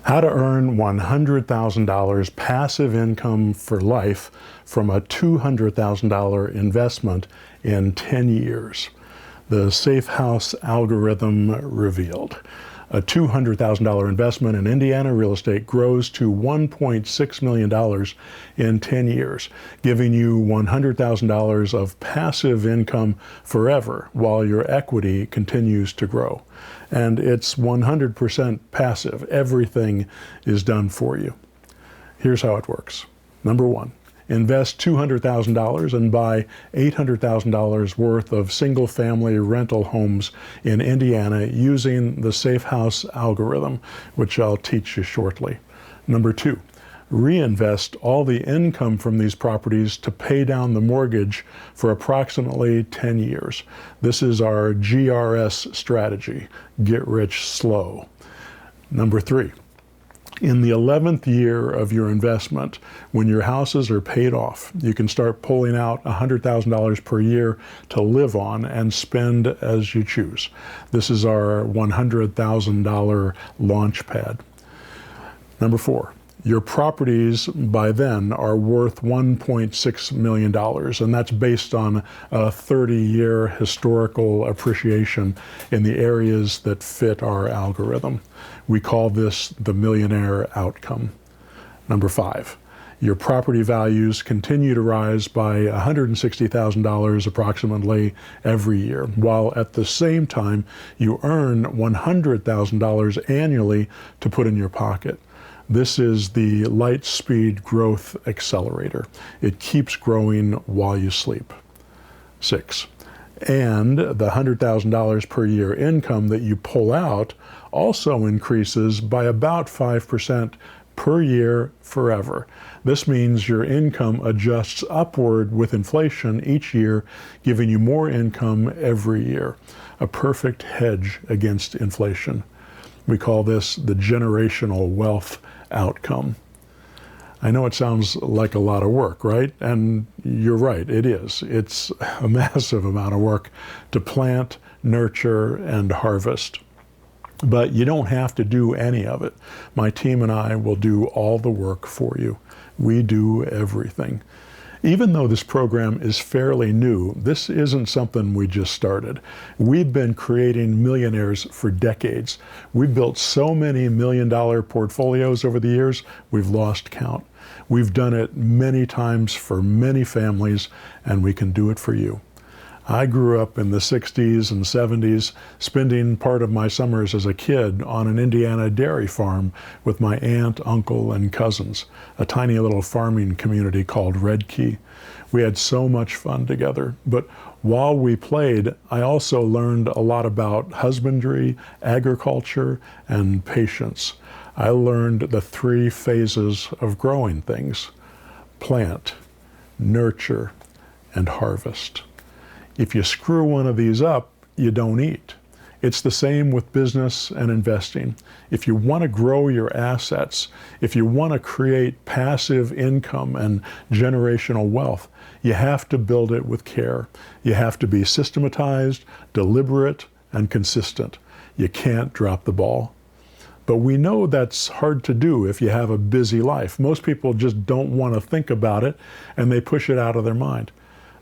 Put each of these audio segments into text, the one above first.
How to earn $100,000 passive income for life from a $200,000 investment in 10 years. The Safe House algorithm revealed. A $200,000 investment in Indiana real estate grows to $1.6 million in 10 years, giving you $100,000 of passive income forever while your equity continues to grow. And it's 100% passive. Everything is done for you. Here's how it works. Number one, invest $200,000 and buy $800,000 worth of single-family rental homes in Indiana using the Safe House algorithm, which I'll teach you shortly. Number two, reinvest all the income from these properties to pay down the mortgage for approximately 10 years. This is our GRS strategy, get rich slow. Number three, in the 11th year of your investment, when your houses are paid off, you can start pulling out $100,000 per year to live on and spend as you choose. This is our $100,000 launch pad. Number four, your properties by then are worth $1.6 million, and that's based on a 30-year historical appreciation in the areas that fit our algorithm. We call this the millionaire outcome. Number five, your property values continue to rise by $160,000 approximately every year, while at the same time you earn $100,000 annually to put in your pocket. This is the light speed growth accelerator. It keeps growing while you sleep. Six, and the $100,000 per year income that you pull out also increases by about 5% per year forever. This means your income adjusts upward with inflation each year, giving you more income every year. A perfect hedge against inflation. We call this the generational wealth outcome. I know it sounds like a lot of work, right? And you're right, it is. It's a massive amount of work to plant, nurture, and harvest. But you don't have to do any of it. My team and I will do all the work for you. We do everything. Even though this program is fairly new, this isn't something we just started. We've been creating millionaires for decades. We've built so many million-dollar portfolios over the years, we've lost count. We've done it many times for many families, and we can do it for you. I grew up in the 60s and 70s, spending part of my summers as a kid on an Indiana dairy farm with my aunt, uncle, and cousins, a tiny little farming community called Red Key. We had so much fun together, but while we played, I also learned a lot about husbandry, agriculture, and patience. I learned the three phases of growing things: plant, nurture, and harvest. If you screw one of these up, you don't eat. It's the same with business and investing. If you want to grow your assets, if you want to create passive income and generational wealth, you have to build it with care. You have to be systematized, deliberate, and consistent. You can't drop the ball. But we know that's hard to do if you have a busy life. Most people just don't want to think about it, and they push it out of their mind.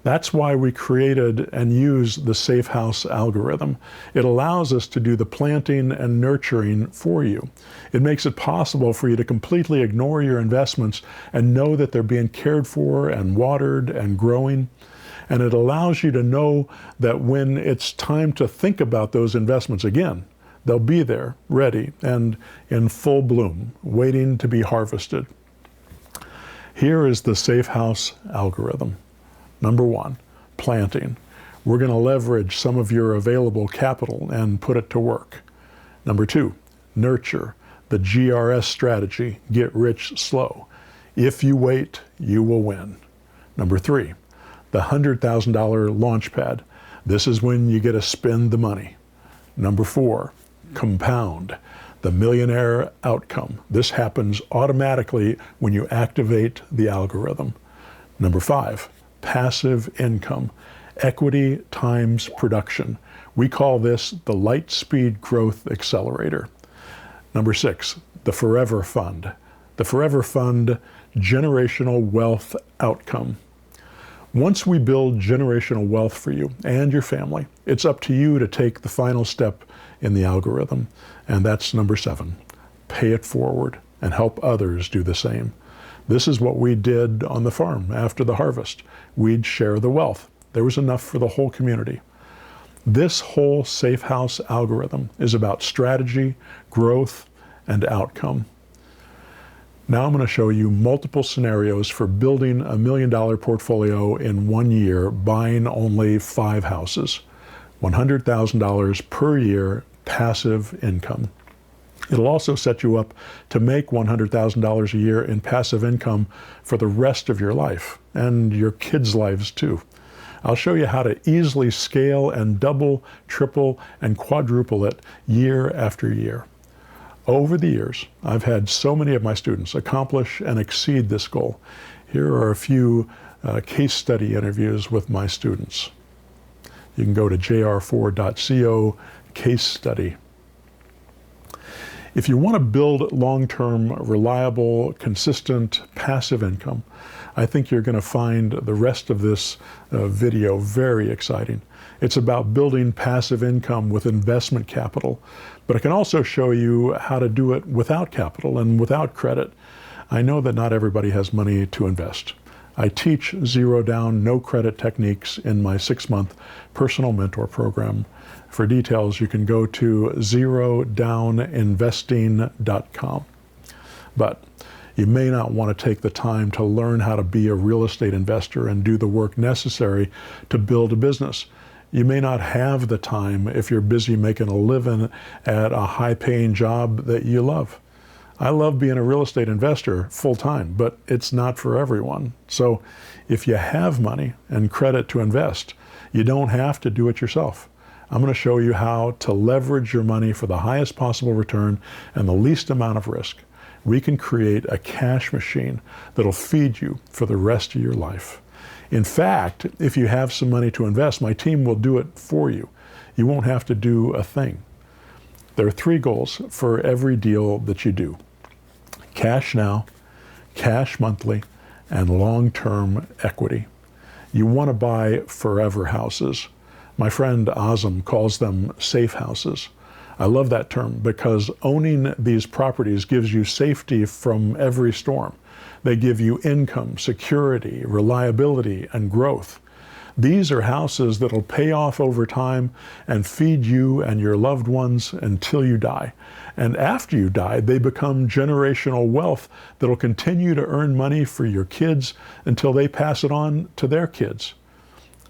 That's why we created and use the Safe House algorithm. It allows us to do the planting and nurturing for you. It makes it possible for you to completely ignore your investments and know that they're being cared for and watered and growing. And it allows you to know that when it's time to think about those investments again, they'll be there, ready, and in full bloom, waiting to be harvested. Here is the Safe House algorithm. Number one, planting. We're going to leverage some of your available capital and put it to work. Number two, nurture. The GRS strategy, get rich slow. If you wait, you will win. Number three, the $100,000 launch pad. This is when you get to spend the money. Number four, compound. The millionaire outcome. This happens automatically when you activate the algorithm. Number five, passive income, equity times production. We call this the light speed growth accelerator. Number six, the Forever Fund. The Forever Fund Generational Wealth Outcome. Once we build generational wealth for you and your family, it's up to you to take the final step in the algorithm, and that's number 7. Pay it forward and help others do the same. This is what we did on the farm after the harvest. We'd share the wealth. There was enough for the whole community. This whole Safe House algorithm is about strategy, growth, and outcome. Now I'm going to show you multiple scenarios for building a $1 million portfolio in 1 year, buying only 5 houses. $100,000 per year passive income. It'll also set you up to make $100,000 a year in passive income for the rest of your life and your kids' lives too. I'll show you how to easily scale and double, triple, and quadruple it year after year. Over the years, I've had so many of my students accomplish and exceed this goal. Here are a few case study interviews with my students. You can go to jr4.co case study. If you want to build long-term, reliable, consistent, passive income, I think you're going to find the rest of this video very exciting. It's about building passive income with investment capital, but I can also show you how to do it without capital and without credit. I know that not everybody has money to invest. I teach zero down, no credit techniques in my 6-month personal mentor program. For details, you can go to zerodowninvesting.com. But you may not want to take the time to learn how to be a real estate investor and do the work necessary to build a business. You may not have the time if you're busy making a living at a high-paying job that you love. I love being a real estate investor full-time, but it's not for everyone. So if you have money and credit to invest, you don't have to do it yourself. I'm going to show you how to leverage your money for the highest possible return and the least amount of risk. We can create a cash machine that'll feed you for the rest of your life. In fact, if you have some money to invest, my team will do it for you. You won't have to do a thing. There are 3 goals for every deal that you do: cash now, cash monthly, and long-term equity. You want to buy forever houses. My friend Azam calls them safe houses. I love that term because owning these properties gives you safety from every storm. They give you income, security, reliability, and growth. These are houses that'll pay off over time and feed you and your loved ones until you die. And after you die, they become generational wealth that'll continue to earn money for your kids until they pass it on to their kids.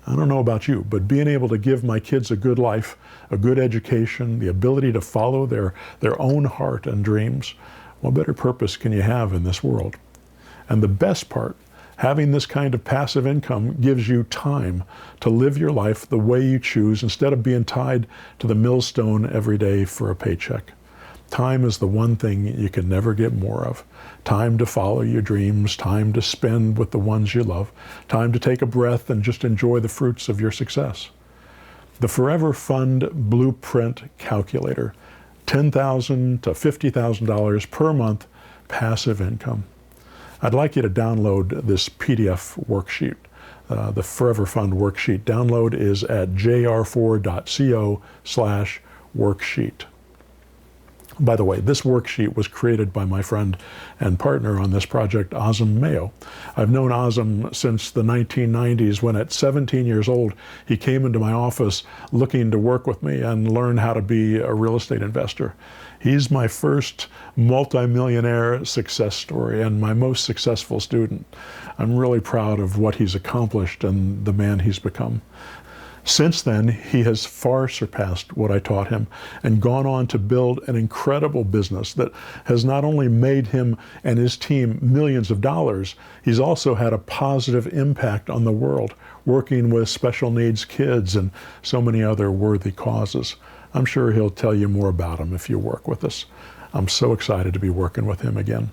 I don't know about you, but being able to give my kids a good life, a good education, the ability to follow their own heart and dreams, what better purpose can you have in this world? And the best part, having this kind of passive income gives you time to live your life the way you choose instead of being tied to the millstone every day for a paycheck. Time is the one thing you can never get more of. Time to follow your dreams, time to spend with the ones you love, time to take a breath and just enjoy the fruits of your success. The Forever Fund Blueprint Calculator, $10,000 to $50,000 per month passive income. I'd like you to download this PDF worksheet. The Forever Fund worksheet download is at jr4.co/worksheet. By the way, this worksheet was created by my friend and partner on this project, Azam Mayo. I've known Azam since the 1990s when at 17 years old, he came into my office looking to work with me and learn how to be a real estate investor. He's my first multimillionaire success story and my most successful student. I'm really proud of what he's accomplished and the man he's become. Since then, he has far surpassed what I taught him and gone on to build an incredible business that has not only made him and his team millions of dollars, he's also had a positive impact on the world, working with special needs kids and so many other worthy causes. I'm sure he'll tell you more about him if you work with us. I'm so excited to be working with him again.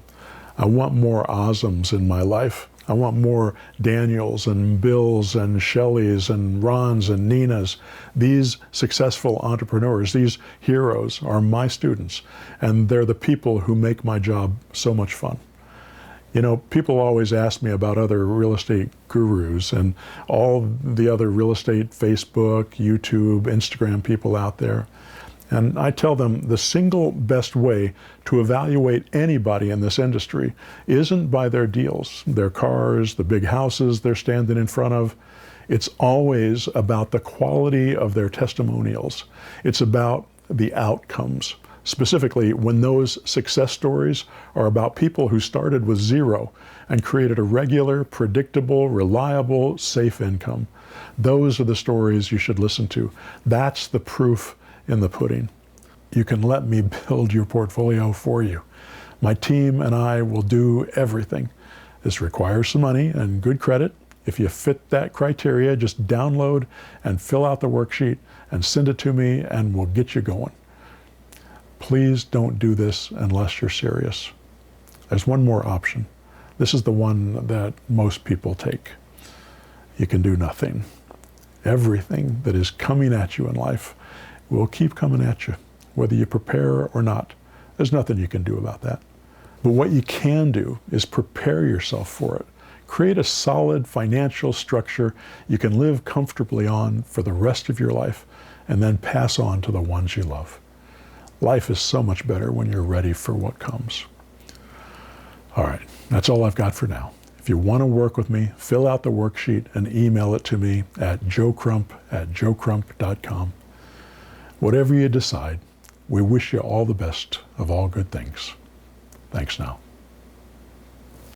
I want more Azams in my life. I want more Daniels and Bills and Shelleys and Rons and Ninas. These successful entrepreneurs, these heroes are my students, and they're the people who make my job so much fun. You know, people always ask me about other real estate gurus and all the other real estate Facebook, YouTube, Instagram people out there. And I tell them the single best way to evaluate anybody in this industry isn't by their deals, their cars, the big houses they're standing in front of. It's always about the quality of their testimonials. It's about the outcomes. Specifically, when those success stories are about people who started with zero and created a regular, predictable, reliable, safe income. Those are the stories you should listen to. That's the proof in the pudding. You can let me build your portfolio for you. My team and I will do everything. This requires some money and good credit. If you fit that criteria, just download and fill out the worksheet and send it to me and we'll get you going. Please don't do this unless you're serious. There's one more option. This is the one that most people take. You can do nothing. Everything that is coming at you in life will keep coming at you, whether you prepare or not. There's nothing you can do about that. But what you can do is prepare yourself for it. Create a solid financial structure you can live comfortably on for the rest of your life, and then pass on to the ones you love. Life is so much better when you're ready for what comes. All right, that's all I've got for now. If you want to work with me, fill out the worksheet and email it to me at joecrump@joecrump.com. Whatever you decide, we wish you all the best of all good things. Thanks now.